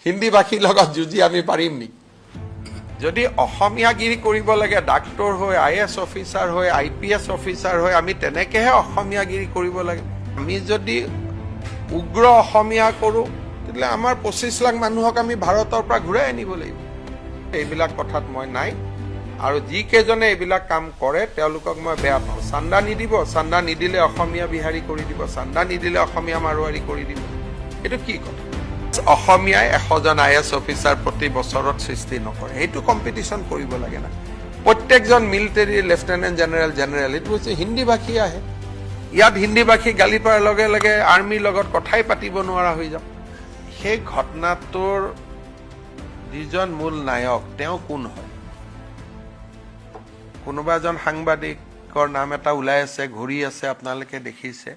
হিন্দী ভাষীৰ লগত যুঁজি আমি পাৰিম নেকি? যদি অসমীয়াগিৰি কৰিব লাগে ডাক্তৰ হৈ IAS অফিচাৰ হৈ IPS অফিচাৰ হৈ আমি তেনেকেহে অসমীয়াগিৰি কৰিব লাগে। আমি যদি উগ্ৰ অসমীয়া কৰোঁ তেতিয়াহ'লে আমাৰ 25 লাখ মানুহক আমি ভাৰতৰ পৰা ঘূৰাই আনিব লাগিব। এইবিলাক কথাত মই নাই আৰু যিকেইজনে এইবিলাক কাম কৰে তেওঁলোকক মই বেয়া পাওঁ। চান্দা নিদিব, চান্দা নিদিলে অসমীয়া বিহাৰী কৰি দিব, চান্দা নিদিলে অসমীয়া মাৰোৱাৰী কৰি দিব। এইটো কি কথা? অসমীয়াই 100জন IAS অফিচাৰ প্ৰতি বছৰত সৃষ্টি নকৰে, সেইটো কম্পিটিশ্যন কৰিব লাগে না। প্ৰত্যেকজন মিলিটাৰী লেফটেনেণ্ট জেনেৰেল এইটো হৈছে হিন্দী ভাষী আহে। ইয়াত হিন্দী ভাষী গালি পৰাৰ লগে লগে আৰ্মিৰ লগত কথাই পাতিব নোৱাৰা হৈ যাম। সেই ঘটনাটোৰ যিজন মূল নায়ক তেওঁ কোন হয়? কোনোবা এজন সাংবাদিকৰ নাম এটা ওলাই আছে, ঘূৰি আছে, আপোনালোকে দেখিছে।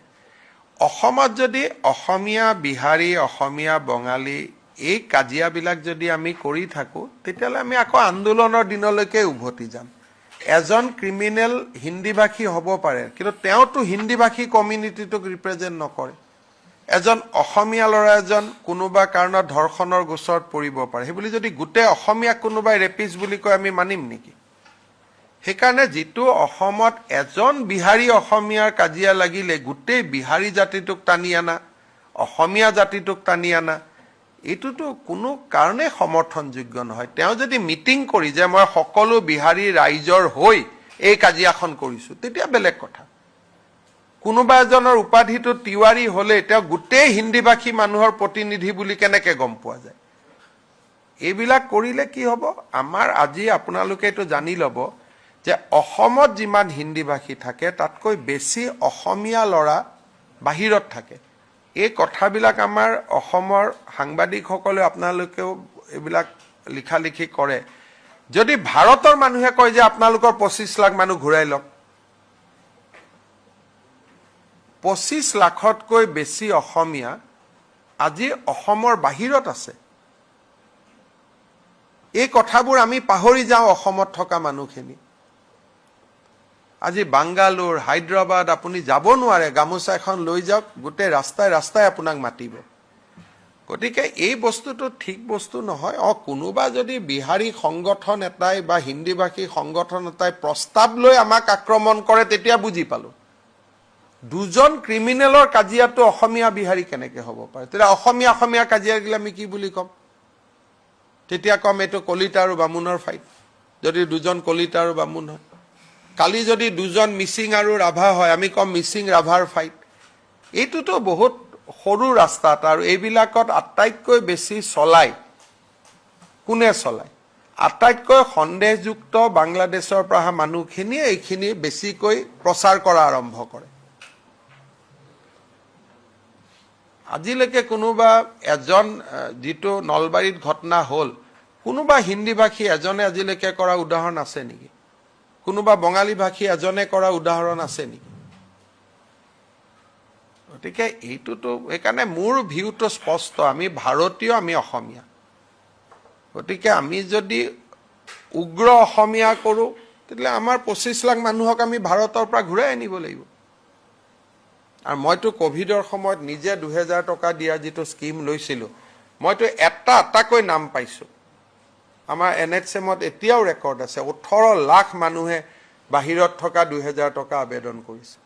অসমত যদি অসমীয়া বিহাৰী, অসমীয়া বঙালী এই কাজিয়াবিলাক যদি আমি কৰি থাকোঁ তেতিয়াহ'লে আমি আকৌ আন্দোলনৰ দিনলৈকে উভতি যাম। এজন ক্ৰিমিনেল হিন্দী ভাষী হ'ব পাৰে, কিন্তু তেওঁতো হিন্দী ভাষী কমিউনিটিটোক ৰিপ্ৰেজেণ্ট নকৰে। এজন অসমীয়া ল'ৰা এজন কোনোবা কাৰণত ধৰ্ষণৰ গোচৰত পৰিব পাৰে, সেইবুলি যদি গোটেই অসমীয়াক কোনোবাই ৰেপিষ্ট বুলি কয় আমি মানিম নেকি? সেইকাৰণে যিটো অসমত এজন বিহাৰী অসমীয়াৰ কাজিয়া লাগিলে গোটেই বিহাৰী জাতিটোক টানি আনা, অসমীয়া জাতিটোক টানি আনা, এইটোতো কোনো কাৰণে সমৰ্থনযোগ্য নহয়। তেওঁ যদি মিটিং কৰি যে মই সকলো বিহাৰী ৰাইজৰ হৈ এই কাজিয়াখন কৰিছোঁ তেতিয়া বেলেগ কথা। কোনোবা এজনৰ উপাধিটো তিৱাৰী হ'লে তেওঁ গোটেই হিন্দী ভাষী মানুহৰ প্ৰতিনিধি বুলি কেনেকৈ গম পোৱা যায়? এইবিলাক কৰিলে কি হ'ব? আমাৰ আজি আপোনালোকে এইটো জানি ল'ব যে অসমত যিমান হিন্দী ভাষী থাকে তাতকৈ বেছি অসমীয়া ল'ৰা বাহিৰত থাকে। এই কথাবিলাক আমাৰ অসমৰ সাংবাদিকসকলে আপোনালোকেও এইবিলাক লিখালিখি কৰে। যদি ভাৰতৰ মানুহে কয় যে আপোনালোকৰ 25 লাখ মানুহ ঘূৰাই লওক, 25 লাখতকৈ বেছি অসমীয়া আজি অসমৰ বাহিৰত আছে। এই কথাবোৰ আমি পাহৰি যাওঁ অসমত থকা মানুহখিনি। আজি বাংগালোৰ, হায়দৰাবাদ আপুনি যাব নোৱাৰে, গামোচা এখন লৈ যাওক, গোটেই ৰাস্তাই ৰাস্তাই আপোনাক মাতিব। গতিকে এই বস্তুটো ঠিক বস্তু নহয়। কোনোবা যদি বিহাৰী সংগঠন এটাই বা হিন্দী ভাষী সংগঠন এটাই প্ৰস্তাৱ লৈ আমাক আক্ৰমণ কৰে তেতিয়া বুজি পালোঁ। দুজন ক্ৰিমিনেলৰ কাজিয়াটো অসমীয়া বিহাৰী কেনেকৈ হ'ব পাৰে? তেতিয়া অসমীয়া কাজিয়া গিলে আমি কি বুলি ক'ম? তেতিয়া ক'ম এইটো কলিতা আৰু বামুণৰ ফাইট, যদি দুজন কলিতা আৰু বামুণ হয়। কালি যদি দুজন মিচিং আৰু ৰাভা হয় আমি ক'ম মিচিং ৰাভাৰ ফাইট। এইটোতো বহুত সৰু ৰাস্তাত, আৰু এইবিলাকত আটাইতকৈ বেছি চলায় কোনে চলায়? আটাইতকৈ সন্দেহযুক্ত বাংলাদেশৰ পৰা অহা মানুহখিনিয়ে এইখিনি বেছিকৈ প্ৰচাৰ কৰা আৰম্ভ কৰে। আজিলৈকে কোনোবা এজন, যিটো নলবাৰীত ঘটনা হ'ল, কোনোবা হিন্দী ভাষী এজনে আজিলৈকে কৰা উদাহৰণ আছে নেকি? কোনোবা বঙালী ভাষী এজনে কৰা উদাহৰণ আছে নেকি? গতিকে এইটোতো, সেইকাৰণে মোৰ ভিউটো স্পষ্ট, আমি ভাৰতীয়, আমি অসমীয়া। গতিকে আমি যদি উগ্ৰ অসমীয়া কৰোঁ তেতিয়াহ'লে আমাৰ 25 লাখ মানুহক আমি ভাৰতৰ পৰা ঘূৰাই আনিব লাগিব। আৰু মইতো ক'ভিডৰ সময়ত নিজে 2000 টকা দিয়া যিটো স্কিম লৈছিলোঁ, মইতো এটাকৈ নাম পাইছোঁ। আমাৰ NHM-ত এতিয়াও ৰেকৰ্ড আছে, 18 লাখ মানুহে বাহিৰত থকা 2000 টকা আবেদন কৰিছে।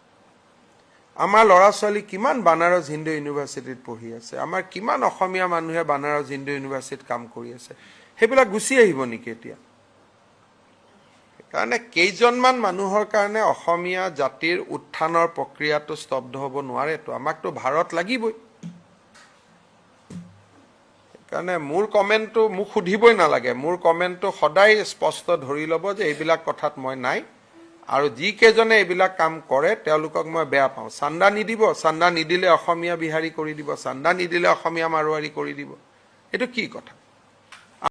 আমাৰ ল'ৰা ছোৱালী কিমান বানাৰস হিন্দু ইউনিভাৰ্চিটিত পঢ়ি আছে, আমাৰ কিমান অসমীয়া মানুহে বানাৰস হিন্দু ইউনিভাৰ্চিটিত কাম কৰি আছে, সেইবিলাক গুচি আহিব নেকি এতিয়া? সেইকাৰণে কেইজনমান মানুহৰ কাৰণে অসমীয়া জাতিৰ উত্থানৰ প্ৰক্ৰিয়াটো স্তব্ধ হ'ব নোৱাৰেতো, আমাকতো ভাৰত লাগিবই। সেইকাৰণে মোৰ কমেণ্টটো মোক সুধিবই নালাগে, মোৰ কমেণ্টটো সদায় স্পষ্ট ধৰি ল'ব যে এইবিলাক কথাত মই নাই। আৰু যিকেইজনে এইবিলাক কাম কৰে তেওঁলোকক মই বেয়া পাওঁ। চান্দা নিদিব, চান্দা নিদিলে অসমীয়া বিহাৰী কৰি দিব, চান্দা নিদিলে অসমীয়া মাৰোৱাৰী কৰি দিব, এইটো কি কথা?